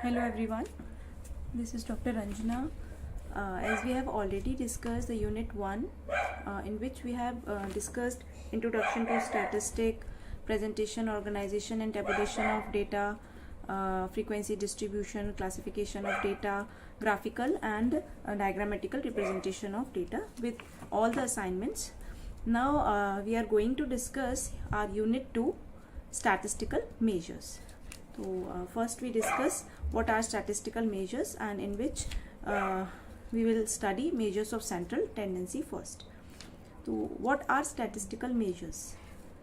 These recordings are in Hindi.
Hello everyone, this is Dr. Ranjana. As we have already discussed the unit 1 in which we have discussed introduction to statistic, presentation, organization and tabulation of data, frequency distribution, classification of data, graphical and diagrammatical representation of data with all the assignments. Now we are going to discuss our unit 2 statistical measures. So first we discuss what are statistical measures, and in which we will study measures of central tendency first. So what are statistical measures?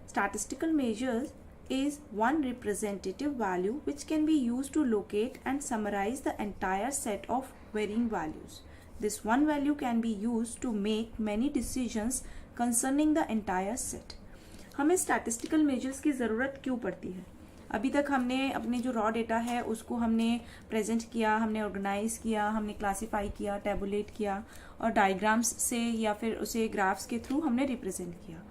Statistical measures is one representative value which can be used to locate and summarize the entire set of varying values. This one value can be used to make many decisions concerning the entire set. हमें statistical measures की ज़रूरत क्यों पड़ती है? अभी तक हमने अपने जो रॉ डेटा है उसको हमने प्रेजेंट किया, हमने ऑर्गेनाइज किया, हमने क्लासीफाई किया, टैबुलेट किया और डायग्राम्स से या फिर उसे ग्राफ्स के थ्रू हमने रिप्रेजेंट किया.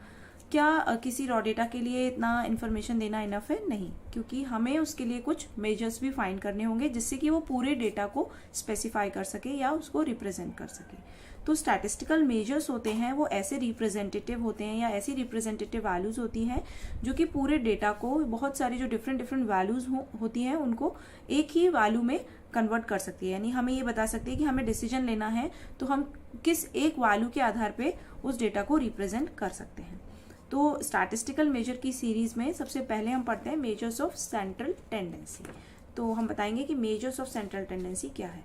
क्या किसी रॉ डेटा के लिए इतना इन्फॉर्मेशन देना इनफ है? नहीं, क्योंकि हमें उसके लिए कुछ मेजर्स भी फाइंड करने होंगे जिससे कि वो पूरे डेटा को स्पेसिफाई कर सके या उसको रिप्रेजेंट कर सके. तो स्टैटिस्टिकल मेजर्स होते हैं वो ऐसे रिप्रेजेंटेटिव होते हैं या ऐसी रिप्रेजेंटेटिव वैल्यूज होती हैं जो कि पूरे डेटा को, बहुत सारी जो डिफरेंट वैल्यूज होती हैं उनको एक ही वैल्यू में कन्वर्ट कर सकती है. यानी हमें ये बता सकती है कि हमें डिसीजन लेना है तो हम किस एक वैल्यू के आधार पे उस डेटा को रिप्रेजेंट कर सकते हैं. तो स्टैटिस्टिकल मेजर की सीरीज में सबसे पहले हम पढ़ते हैं मेजर्स ऑफ सेंट्रल टेंडेंसी. तो हम बताएंगे कि मेजर्स ऑफ सेंट्रल टेंडेंसी क्या है.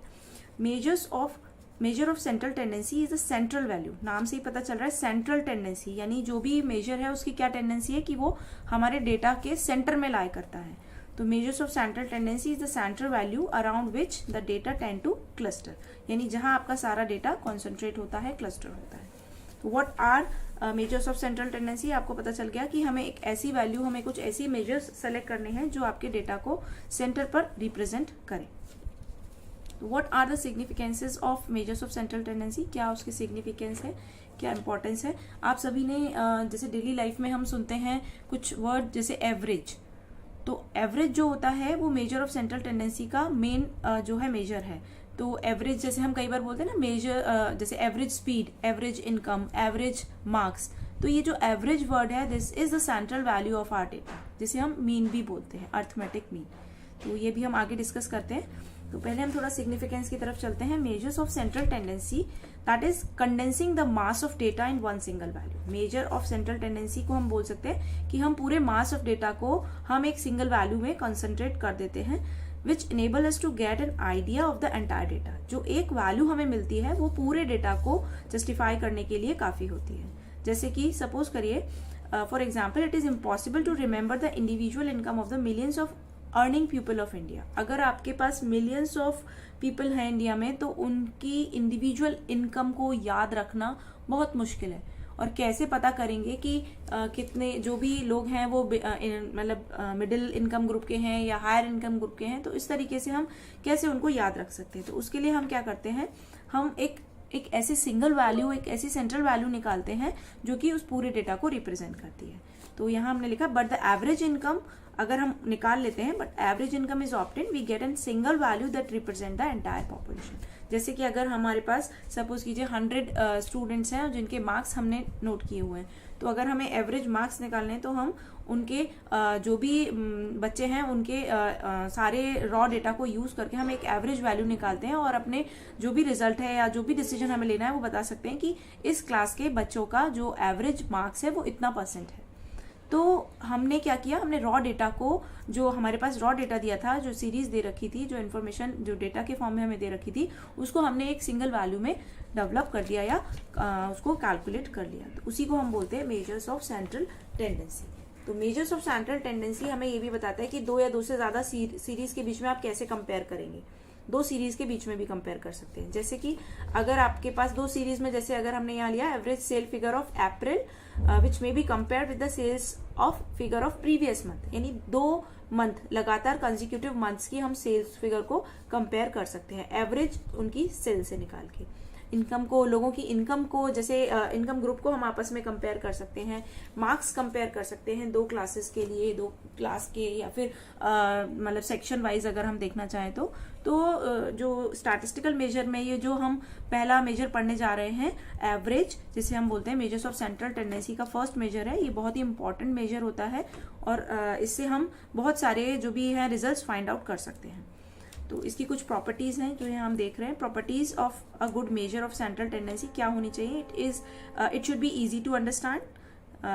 Major of central tendency is a central value. नाम से ही पता चल रहा है सेंट्रल टेंडेंसी, यानी जो भी मेजर है उसकी क्या टेंडेंसी है कि वो हमारे डेटा के सेंटर में लाई करता है. तो measures of central tendency is the central value around which the data tend two cluster, यानी जहां आपका सारा डेटा कॉन्सेंट्रेट होता है, क्लस्टर होता है. तो what are measures of central tendency? आपको पता चल गया कि हमें एक ऐसी वैल्यू, हमें कुछ ऐसी मेजर्स सेलेक्ट करने हैं जो आपके डेटा को सेंटर पर रिप्रेजेंट करें. What are the significances of measures of central tendency? क्या उसकी सिग्निफिकेंस है, क्या इंपॉर्टेंस है? आप सभी ने जैसे डेली लाइफ में हम सुनते हैं कुछ वर्ड जैसे एवरेज. तो एवरेज जो होता है वो मेजर ऑफ सेंट्रल टेंडेंसी का मेन जो है मेजर है. तो एवरेज जैसे हम कई बार बोलते हैं ना, मेजर जैसे average speed, average income, average marks. तो ये जो एवरेज वर्ड है, this is the central value of our data, जिसे हम मीन भी बोलते हैं, अर्थमेटिक मीन. तो ये भी हम आगे डिस्कस करते हैं. तो पहले हम थोड़ा सिग्निफिकेंस की तरफ चलते हैं. Measures of central tendency, that is condensing the mass of data in one single value. Major of central tendency को हम बोल सकते हैं कि हम पूरे मास ऑफ डेटा को हम एक सिंगल वैल्यू में कंसंट्रेट कर देते हैं, which enable us to get an idea of the entire data. जो एक वैल्यू हमें मिलती है वो पूरे डेटा को जस्टिफाई करने के लिए काफी होती है. जैसे कि सपोज करिए, for example, it is impossible to remember the individual income of the millions of earning people of India. अगर आपके पास मिलियंस ऑफ पीपल हैं इंडिया में तो उनकी इंडिविजुअल इनकम को याद रखना बहुत मुश्किल है. और कैसे पता करेंगे कि कितने जो भी लोग हैं वो मतलब मिडिल इनकम ग्रुप के हैं या हायर इनकम ग्रुप के हैं, तो इस तरीके से हम कैसे उनको याद रख सकते हैं. तो उसके लिए हम क्या करते हैं, हम एक ऐसी सिंगल वैल्यू, एक ऐसी सेंट्रल वैल्यू निकालते हैं जो कि उस पूरे डेटा को रिप्रेजेंट करती है. तो यहाँ हमने लिखा बट द एवरेज इनकम, अगर हम निकाल लेते हैं but average income is obtained, we get an single value that represent the entire population. जैसे कि अगर हमारे पास सपोज कीजिए 100 स्टूडेंट्स हैं जिनके मार्क्स हमने नोट किए हुए हैं, तो अगर हमें एवरेज मार्क्स निकालने हैं तो हम उनके जो भी बच्चे हैं उनके सारे रॉ डेटा को यूज करके हम एक एवरेज वैल्यू निकालते हैं और अपने जो भी रिजल्ट है या जो भी डिसीजन हमें लेना है वो बता सकते हैं कि इस क्लास के बच्चों का जो एवरेज मार्क्स है वो इतना % है. तो हमने क्या किया, हमने रॉ डेटा को, जो हमारे पास रॉ डेटा दिया था, जो सीरीज दे रखी थी, जो इन्फॉर्मेशन जो डेटा के फॉर्म में हमें दे रखी थी, उसको हमने एक सिंगल वैल्यू में डेवलप कर दिया या उसको कैलकुलेट कर लिया. तो उसी को हम बोलते हैं मेजर्स ऑफ सेंट्रल टेंडेंसी. तो मेजर्स ऑफ सेंट्रल टेंडेंसी हमें ये भी बताता है कि दो या दो से ज्यादा सीरीज के बीच में आप कैसे कंपेयर करेंगे. दो सीरीज के बीच में भी कंपेयर कर सकते हैं. जैसे कि अगर आपके पास दो सीरीज में, जैसे अगर हमने यहाँ लिया average sale figure of April which may be compare with the sales of figure of previous month, यानी 2 मंथ लगातार कंसेक्यूटिव मंथ्स की हम सेल्स फिगर को कंपेयर कर सकते हैं एवरेज उनकी सेल से निकाल के. इनकम को, लोगों की इनकम को, जैसे इनकम ग्रुप को हम आपस में कंपेयर कर सकते हैं, मार्क्स कंपेयर कर सकते हैं दो क्लासेस के लिए, दो क्लास के, या फिर मतलब सेक्शन वाइज अगर हम देखना चाहें तो जो स्टैटिस्टिकल मेजर में ये जो हम पहला मेजर पढ़ने जा रहे हैं, एवरेज, जिसे हम बोलते हैं मेजर्स ऑफ सेंट्रल टेंडेंसी का फर्स्ट मेजर है, ये बहुत ही इंपॉर्टेंट मेजर होता है और इससे हम बहुत सारे जो भी है रिजल्ट्स फाइंड आउट कर सकते हैं। तो इसकी कुछ प्रॉपर्टीज हैं जो यहाँ हम देख रहे हैं। Properties of a good measure of central tendency क्या होनी चाहिए? It should be easy to understand,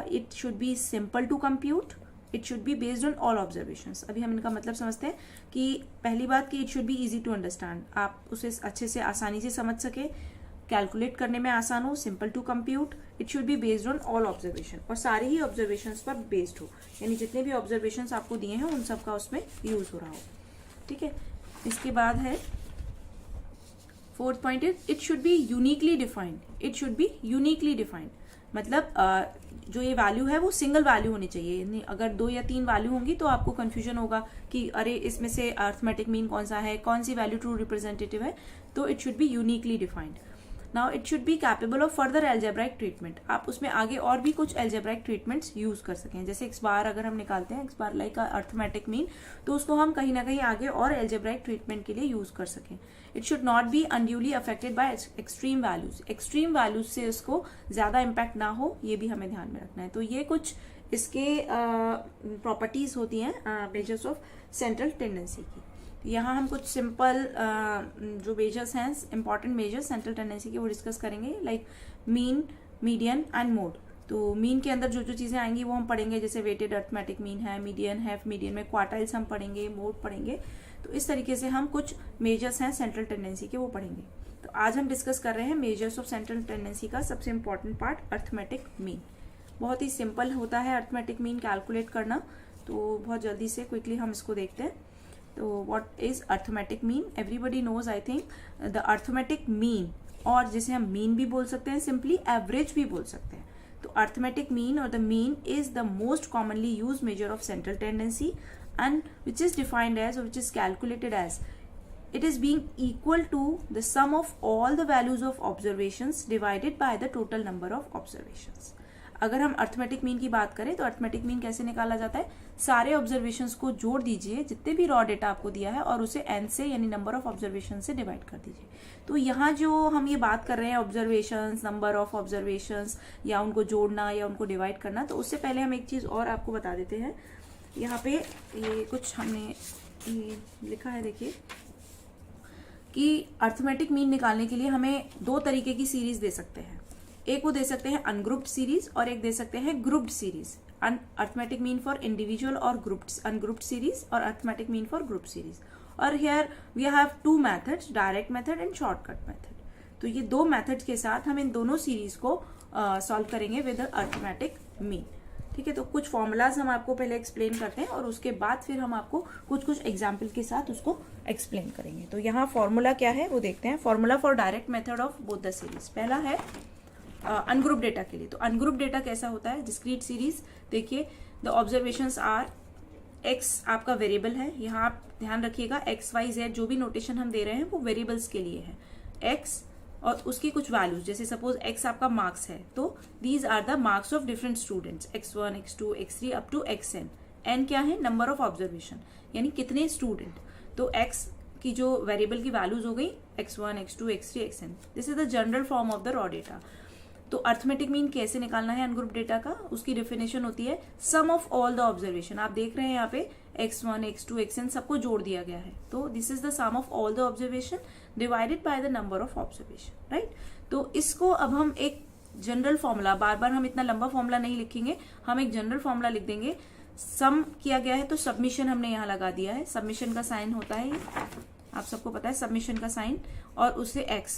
it should be simple to compute, it should be based on all observations. अभी हम इनका मतलब समझते हैं कि पहली बात कि it should be easy to understand, आप उसे अच्छे से आसानी से समझ सके, कैलकुलेट करने में आसान हो, simple to compute, it should be based on all observation, और सारे ही ऑब्जर्वेशंस पर बेस्ड हो, यानी जितने भी ऑब्जर्वेशंस आपको दिए हैं उन सब का उसमें यूज हो रहा हो। ठीक है, इसके बाद है fourth point, it should B uniquely defined, it should B uniquely defined, मतलब जो ये वैल्यू है वो सिंगल वैल्यू होनी चाहिए, नहीं अगर 2 या 3 वैल्यू होंगी तो आपको कंफ्यूजन होगा कि अरे इसमें से अर्थमेटिक मीन कौन सा है, कौन सी वैल्यू ट्रू रिप्रेजेंटेटिव है, तो it should B uniquely defined. Now it should be capable of further algebraic treatment, आप उसमें आगे और भी कुछ एल्जेब्राइक ट्रीटमेंट्स यूज कर सकें, जैसे एक्स बार अगर हम निकालते हैं, एक्स बार लाइक अर्थमेटिक मीन, तो उसको हम कहीं ना कहीं आगे और एल्जेब्राइक ट्रीटमेंट के लिए यूज कर सकें। It should not be unduly affected by extreme values, extreme values से उसको ज्यादा इम्पैक्ट ना हो, ये भी हमें ध्यान में रखना है। तो ये कुछ इसके प्रॉपर्टीज होती हैं मेजर्स ऑफ सेंट्रल टेंडेंसी की। यहाँ हम कुछ सिंपल जो मेजर्स हैं, इंपॉर्टेंट मेजर्स सेंट्रल टेंडेंसी के, वो डिस्कस करेंगे, like mean, median and mode. तो मीन के अंदर जो जो चीजें आएंगी वो हम पढ़ेंगे, जैसे वेटेड अर्थमेटिक मीन है, मीडियन है, मीडियन में क्वार्टाइल्स हम पढ़ेंगे, मोड पढ़ेंगे। तो इस तरीके से हम कुछ मेजर्स हैं सेंट्रल टेंडेंसी के वो पढ़ेंगे। तो आज हम डिस्कस कर रहे हैं मेजर्स ऑफ सेंट्रल टेंडेंसी का सबसे इंपॉर्टेंट पार्ट, अर्थमेटिक मीन। बहुत ही सिंपल होता है अर्थमेटिक मीन कैलकुलेट करना, तो बहुत जल्दी से क्विकली हम इसको देखते हैं। तो what is arithmetic mean? Everybody knows I think the arithmetic mean, और जिसे हम मीन भी बोल सकते हैं, सिंपली एवरेज भी बोल सकते हैं। तो अर्थमेटिक मीन और the mean is the most commonly use major of central tendency and which is defined as, or which is calculated as, it is being equal to the sum of all the values of observations divided by the total number of observations। अगर हम अर्थमेटिक मीन की बात करें तो अर्थमेटिक मीन कैसे निकाला जाता है? सारे ऑब्जर्वेशंस को जोड़ दीजिए, जितने भी रॉ डेटा आपको दिया है, और उसे n से यानी नंबर ऑफ ऑब्जर्वेशन से डिवाइड कर दीजिए। तो यहाँ जो हम ये बात कर रहे हैं ऑब्जर्वेशंस, नंबर ऑफ ऑब्जर्वेशंस, या उनको जोड़ना या उनको डिवाइड करना, तो उससे पहले हम एक चीज और आपको बता देते हैं। यहाँ पे ये कुछ हमने ये लिखा है, देखिए कि अर्थमेटिक मीन निकालने के लिए हमें 2 तरीके की सीरीज दे सकते हैं। एक वो दे सकते हैं अनग्रुप्ड सीरीज, और एक दे सकते हैं grouped series. Arithmetic mean for individual और ग्रुप्ड, अनग्रुप्ड सीरीज, और arithmetic mean for group series. और here we have 2 methods, direct method and shortcut method. तो ये 2 मेथड के साथ हम इन दोनों सीरीज को सॉल्व करेंगे विद अर्थमेटिक मीन। ठीक है, तो कुछ फॉर्मूलाज हम आपको पहले एक्सप्लेन करते हैं और उसके बाद फिर हम आपको कुछ कुछ एग्जाम्पल के साथ उसको एक्सप्लेन करेंगे। तो यहाँ फॉर्मूला क्या है वो देखते हैं। Formula for direct method of both the series, पहला है अनग्रुप डेटा के लिए। तो अनग्रुप डेटा कैसा होता है? Discrete series. देखिए, द ऑब्जर्वेशंस आर एक्स आपका वेरिएबल है, यहाँ आप ध्यान रखिएगा एक्स वाई जेड जो भी नोटेशन हम दे रहे हैं वो वेरिएबल्स के लिए है। एक्स और उसकी कुछ वैल्यूज, जैसे सपोज x आपका मार्क्स है, तो these are the marks of different students, x1, x2, x3 up to xn। n क्या है? नंबर ऑफ ऑब्जर्वेशन, यानी कितने स्टूडेंट। तो x की जो वेरिएबल की वैल्यूज हो गई x1, x2, x3, xn। This is the general form of the raw data. तो अर्थमेटिक मीन कैसे निकालना है अनग्रुप डेटा का? उसकी डेफिनेशन होती है सम ऑफ ऑल द ऑब्जर्वेशन। आप देख रहे हैं यहाँ पे x1, x2, xn सबको जोड़ दिया गया है, तो this is the sum of all the observation divided by the number of observation, right. तो इसको अब हम एक जनरल फॉर्मूला, बार बार हम इतना लंबा फॉर्मूला नहीं लिखेंगे, हम एक जनरल फॉर्मूला लिख देंगे। सम किया गया है तो सबमिशन हमने यहाँ लगा दिया है, सबमिशन का साइन होता है ये, आप सबको पता है सबमिशन का साइन, और उससे x,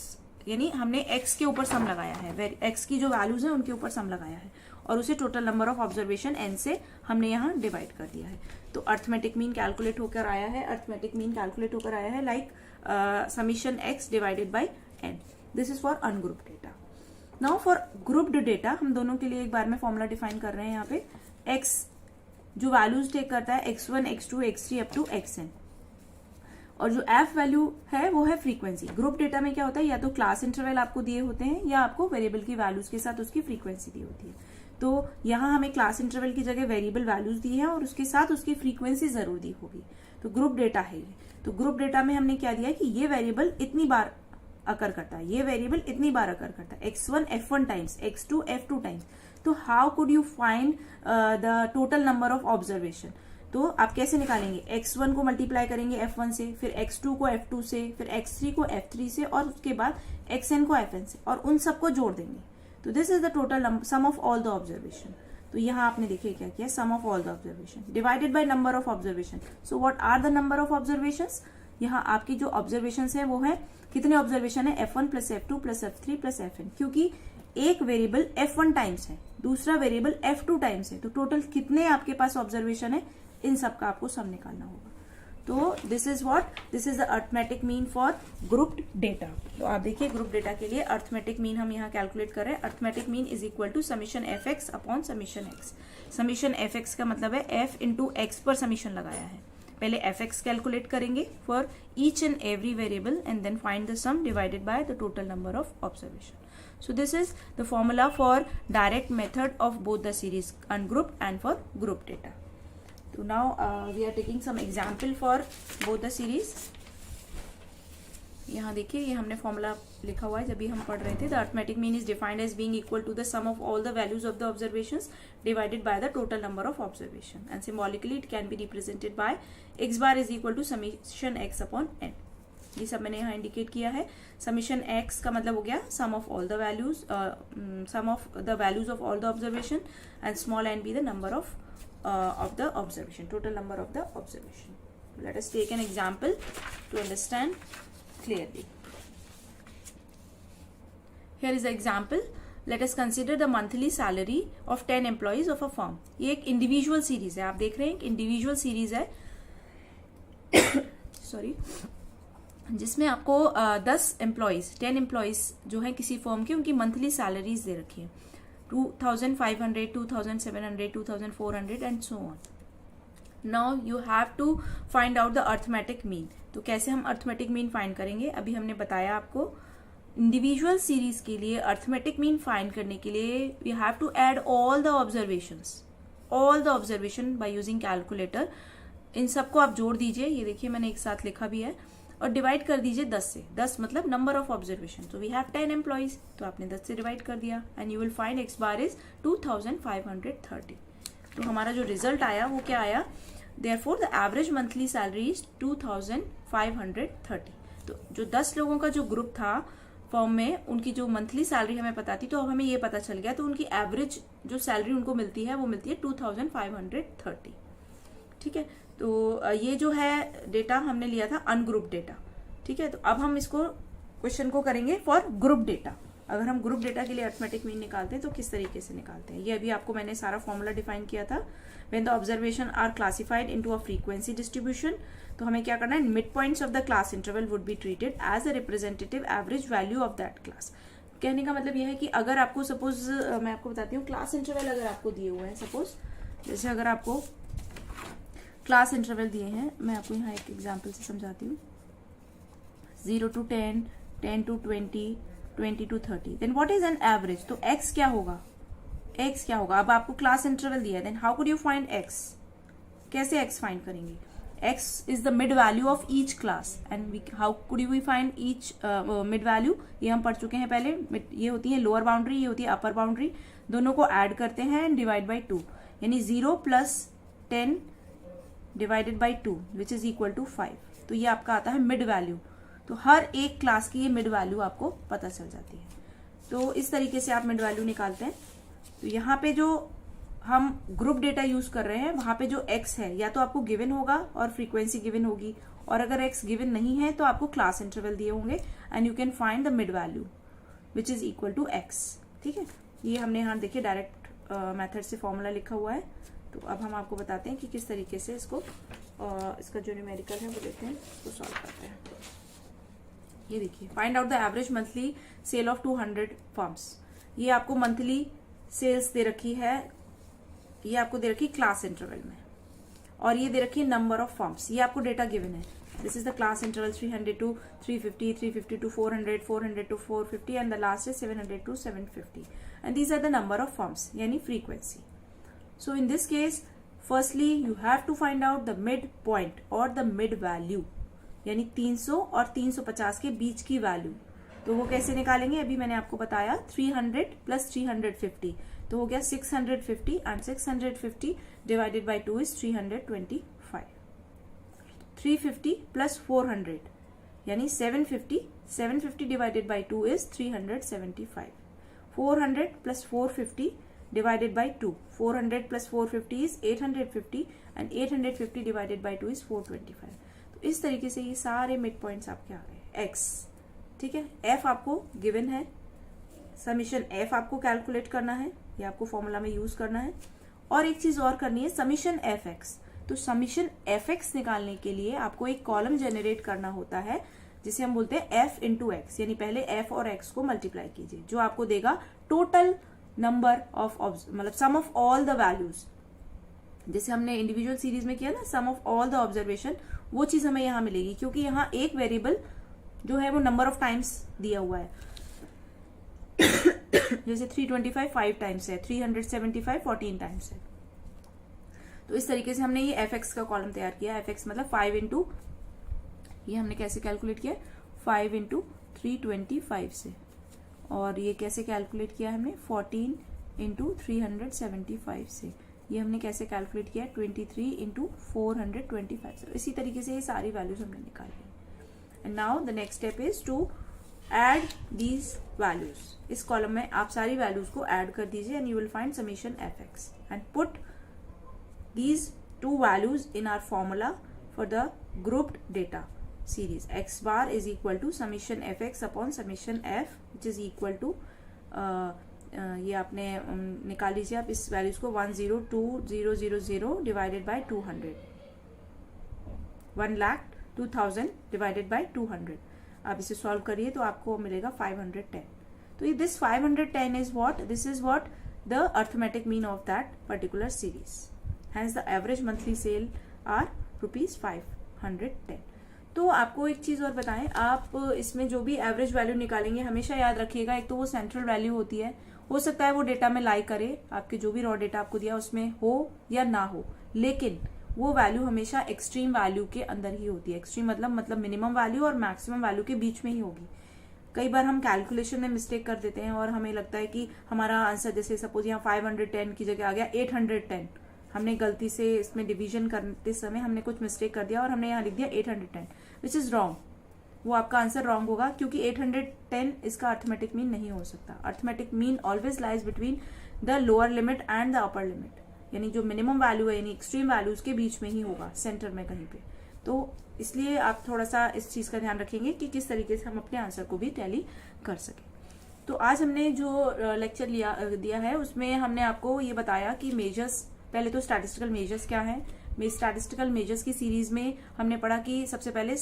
यानी हमने x के ऊपर सम लगाया है, x की जो वैल्यूज है उनके ऊपर सम लगाया है, और उसे total number of observation n से हमने यहाँ डिवाइड कर दिया है। तो अर्थमेटिक मीन कैलकुलेट होकर आया है, अर्थमेटिक मीन कैलकुलेट होकर आया है like summation x divided by n। This is for ungroup data. Now for grouped data हम दोनों के लिए एक बार में फॉर्मूला डिफाइन कर रहे हैं। यहाँ पे x जो वैल्यूज टेक करता है x1, x2, x3 up to xn, और जो एफ वैल्यू है वो है फ्रीक्वेंसी। ग्रुप डेटा में क्या होता है, या तो क्लास इंटरवल आपको दिए होते हैं या आपको वेरिएबल की वैल्यूज के साथ उसकी फ्रीक्वेंसी दी होती है। तो यहाँ हमें क्लास इंटरवल की जगह वेरिएबल वैल्यूज दी है और उसके साथ उसकी फ्रीक्वेंसी जरूर दी होगी। तो ग्रुप डेटा है ये। तो ग्रुप डेटा में हमने क्या दिया कि ये वेरिएबल इतनी बार अकर करता है, ये वेरिएबल इतनी बार अकर करता है, x1 f1 times, x2 f2 times. तो how could you find the total number of observation? तो आप कैसे निकालेंगे, x1 को मल्टीप्लाई करेंगे f1 से, फिर x2 को f2 से, फिर x3 को f3 से और उसके बाद xn को fn से, और उन सबको जोड़ देंगे। तो this is the total sum of all the observation. तो यहाँ आपने देखिए क्या किया, sum of all the observation divided by number of observation. So what are the number of observations? यहाँ आपकी जो ऑब्जर्वेशन है वो है, कितने ऑब्जर्वेशन है, f1 plus f2 plus f3 plus fn, क्योंकि एक वेरिएबल f1 टाइम्स है, दूसरा वेरिएबल f2 टाइम्स है, तो टोटल कितने आपके पास ऑब्जर्वेशन है, इन सब का आपको सम निकालना होगा। तो this is the arithmetic mean for grouped data. तो आप देखिए ग्रुप डेटा के लिए अर्थमेटिक मीन हम यहाँ कैलकुलेट कर रहे हैं। Arithmetic mean is equal to summation F X upon summation X. Summation F X का मतलब है एफ इंटू एक्स पर समीशन लगाया है। पहले एफ एक्स कैलकुलेट करेंगे for each and every variable and then find the sum divided by the total number of observation. So this is the formula for direct method of both the series ungrouped and for group data. So now we are taking some example for both the series. यहाँ देखिए ये हमने फॉर्मूला लिखा हुआ है जब भी हम पढ़ रहे थे. The arithmetic mean is defined as being equal to the sum of all the values of the observations divided by the total number of observation and symbolically it can be represented by X bar is equal to summation X upon N. ये सब मैंने यहाँ इंडिकेट किया है. समीशन एक्स का मतलब हो गया sum of all the values, sum of the values of all the observation and small N be the number of the observation, total number of the observation. Let us take an example to understand clearly. Here is the example. Let us consider the monthly salary of 10 employees of a firm. ये एक individual series है. आप देख रहे हैं एक individual series है सॉरी, जिसमें आपको 10 employees, 10 employees जो है किसी फर्म की, उनकी monthly salaries दे रखी है 2500, 2700, 2400 and so on. Now you have to find out the arithmetic mean. तो कैसे हम अर्थमेटिक मीन फाइंड करेंगे? अभी हमने बताया आपको इंडिविजुअल सीरीज के लिए अर्थमेटिक मीन फाइंड करने के लिए we have to add all the observation by using calculator. इन सबको आप जोड़ दीजिए, ये देखिए मैंने एक साथ लिखा भी है, और डिवाइड कर दीजिए 10 से. 10 मतलब नंबर ऑफ ऑब्जर्वेशन. तो वी हैव 10 एम्प्लॉइज, तो आपने 10 से डिवाइड कर दिया and you will find x bar is 2530. तो हमारा जो रिजल्ट आया वो क्या आया? Therefore, the average monthly salary is 2530. तो जो 10 लोगों का जो ग्रुप था फर्म में, उनकी जो मंथली सैलरी हमें पता थी, तो अब हमें ये पता चल गया. तो उनकी एवरेज जो सैलरी उनको मिलती है वो मिलती है 2530. ठीक है. तो ये जो है डेटा हमने लिया था अनग्रुप डेटा. ठीक है. तो अब हम इसको क्वेश्चन को करेंगे फॉर ग्रुप डेटा. अगर हम ग्रुप डेटा के लिए अर्थमेटिक मीन निकालते हैं तो किस तरीके से निकालते हैं, ये अभी आपको मैंने सारा फॉर्मूला डिफाइन किया था. When the observation are classified into a frequency distribution, तो हमें क्या करना है, mid points of the class interval would be treated as a representative average value of that class. कहने का मतलब यह है कि अगर आपको सपोज, मैं आपको बताती हूँ, क्लास इंटरवल अगर आपको दिए हुए हैं, सपोज जैसे अगर आपको क्लास इंटरवल दिए हैं, मैं आपको यहाँ एक एग्जाम्पल से समझाती हूँ. 0 to 10, 10 to 20, 20 to 30. Then what is an average? तो x क्या होगा? x क्या होगा? अब आपको क्लास इंटरवल दिया है, then how could you find x? कैसे x फाइंड करेंगे? x is the mid value of each class and how could you find each mid value? ये हम पढ़ चुके हैं पहले. ये होती है लोअर बाउंड्री, ये होती है अपर बाउंड्री. दोनों को ऐड करते हैं एंड डिवाइड बाई 2, यानी 0 + 10 divided by 2 which is equal to 5. तो ये आपका आता है मिड वैल्यू. तो हर एक क्लास की ये मिड वैल्यू आपको पता चल जाती है. तो इस तरीके से आप मिड वैल्यू निकालते हैं. तो यहाँ पे जो हम ग्रुप डेटा यूज कर रहे हैं, वहां पे जो x है या तो आपको गिवन होगा और फ्रीक्वेंसी गिवन होगी, और अगर x गिवन नहीं है तो आपको क्लास इंटरवल दिए होंगे and you can find the mid value which is equal to x. ठीक है. ये हमने यहाँ देखिए डायरेक्ट मेथड से फॉर्मूला लिखा हुआ है. तो अब हम आपको बताते हैं कि किस तरीके से इसको इसका जो न्यूमेरिकल है वो लेते हैं, उसको सॉल्व करते हैं. ये देखिए, find out the average monthly cell of 200 firms. ये आपको मंथली सेल्स दे रखी है, ये आपको दे रखी क्लास इंटरवल में, और ये दे रखी है नंबर ऑफ फर्म्स. ये आपको डेटा गिवन है. This is the class interval 300 to 350, 350 to 400, 400 to 450, and the last is 700 to 750. And these are the number of forms, यानी frequency. So in this case, firstly you have to find out the mid point or the mid value, यानी 300 और 350 के बीच की वैल्यू. तो वो कैसे निकालेंगे, अभी मैंने आपको बताया 300 प्लस 350, तो हो गया 650, and 650 divided by 2 is 325. 350 plus 400 यानी 750, 750 divided by 2 is 375. 400 plus 450 divided by 2, 400 plus 450 is 850, and 850 divided by 2 is 425. तो इस तरीके से ये सारे मिड पॉइंट्स आपके आ गए. एक्स, ठीक है, एफ आपको गिवन है, समीशन एफ आपको कैलकुलेट करना है, ये आपको फॉर्मूला में यूज करना है. और एक चीज और करनी है, समीशन एफ एक्स. तो समीशन एफ एक्स निकालने के लिए आपको एक कॉलम जनरेट करना होता है जिसे हम बोलते हैं एफ इंटू एक्स, यानी पहले एफ और एक्स को मल्टीप्लाई कीजिए, जो आपको देगा टोटल नंबर ऑफ मतलब सम ऑफ ऑल द वैल्यूज. जैसे हमने इंडिविजुअल सीरीज में किया ना, सम ऑफ ऑल द ऑब्जर्वेशन, वो चीज हमें यहाँ मिलेगी, क्योंकि यहाँ एक वेरिएबल जो है वो नंबर ऑफ टाइम्स दिया हुआ है. जैसे 325 5 टाइम्स है, 375 14 टाइम्स है. तो इस तरीके से हमने ये एफ एक्स का कॉलम तैयार किया. एफ एक्स मतलब 5 इंटू, ये हमने कैसे कैलकुलेट किया, 5 इंटू 325 से. और ये कैसे कैलकुलेट किया हमने, 14 इंटू 375 से. ये हमने कैसे कैलकुलेट किया, 23 इंटू 425 से. इसी तरीके से ये सारी वैल्यूज हमने निकाली. And now the next step is to add these values. इस कॉलम में आप सारी वैल्यूज को ऐड कर दीजिए, and you will find summation F X, and put these two values in our formula for the grouped data series. X bar is equal to summation fx upon summation f, which is equal to ये आपने निकाल लीजिए आप इस वैल्यूज को 102,000 डिवाइडेड बाय 200, 1,02,000 डिवाइडेड बाय 200. आप इसे सॉल्व करिए तो आपको मिलेगा 510. तो ये this 510 is what, this is what the arithmetic mean of that particular series. Hence the average monthly sale are ₹510. तो आपको एक चीज और बताएं, आप इसमें जो भी एवरेज वैल्यू निकालेंगे हमेशा याद रखिएगा, एक तो वो सेंट्रल वैल्यू होती है, हो सकता है वो डेटा में लाई करे, आपके जो भी रॉ डेटा आपको दिया उसमें हो या ना हो, लेकिन वो वैल्यू हमेशा एक्सट्रीम वैल्यू के अंदर ही होती है. एक्सट्रीम मतलब मिनिमम वैल्यू और मैक्सिमम वैल्यू के बीच में ही होगी. कई बार हम कैलकुलेशन में मिस्टेक कर देते हैं और हमें लगता है कि हमारा आंसर, जैसे सपोज यहाँ 510 की जगह आ गया 810, हमने गलती से इसमें डिवीजन करते समय हमने कुछ मिस्टेक कर दिया और हमने यहाँ लिख दिया 810, विच इज रॉन्ग. वो आपका आंसर रॉन्ग होगा, क्योंकि 810 इसका अर्थमेटिक मीन नहीं हो सकता. Arithmetic mean always lies between the lower limit and the upper limit, यानी जो मिनिमम वैल्यू है यानी एक्सट्रीम वैल्यूज के बीच में ही होगा, सेंटर में कहीं पे. तो इसलिए आप थोड़ा सा इस चीज का ध्यान रखेंगे कि किस तरीके से हम अपने आंसर को भी टैली कर सकें. तो आज हमने जो लेक्चर दिया है उसमें हमने आपको ये बताया कि मेजर्स, पहले तो स्टैटिस्टिकल मेजर्स क्या है. स्टैटिस्टिकल मेजर्स की सीरीज में हमने पढ़ा कि सबसे पहले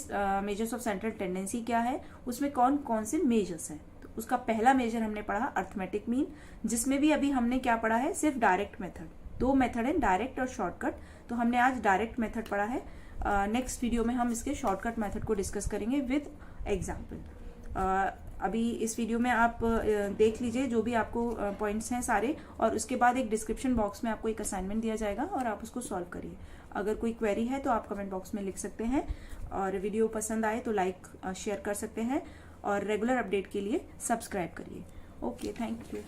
मेजर्स ऑफ सेंट्रल टेंडेंसी क्या है, उसमें कौन कौन से मेजर्स हैं. तो उसका पहला मेजर हमने पढ़ा अर्थमेटिक मीन, जिसमें भी अभी हमने क्या पढ़ा है, सिर्फ डायरेक्ट मेथड. दो मेथड है, डायरेक्ट और शॉर्टकट. तो हमने आज डायरेक्ट मेथड पढ़ा है. नेक्स्ट वीडियो में हम इसके शॉर्टकट मेथड को डिस्कस करेंगे विद एग्जाम्पल. अभी इस वीडियो में आप देख लीजिए जो भी आपको पॉइंट्स हैं सारे, और उसके बाद एक डिस्क्रिप्शन बॉक्स में आपको एक असाइनमेंट दिया जाएगा और आप उसको सॉल्व करिए. अगर कोई क्वेरी है तो आप कमेंट बॉक्स में लिख सकते हैं, और वीडियो पसंद आए तो लाइक शेयर कर सकते हैं, और रेगुलर अपडेट के लिए सब्सक्राइब करिए. Okay, thank you.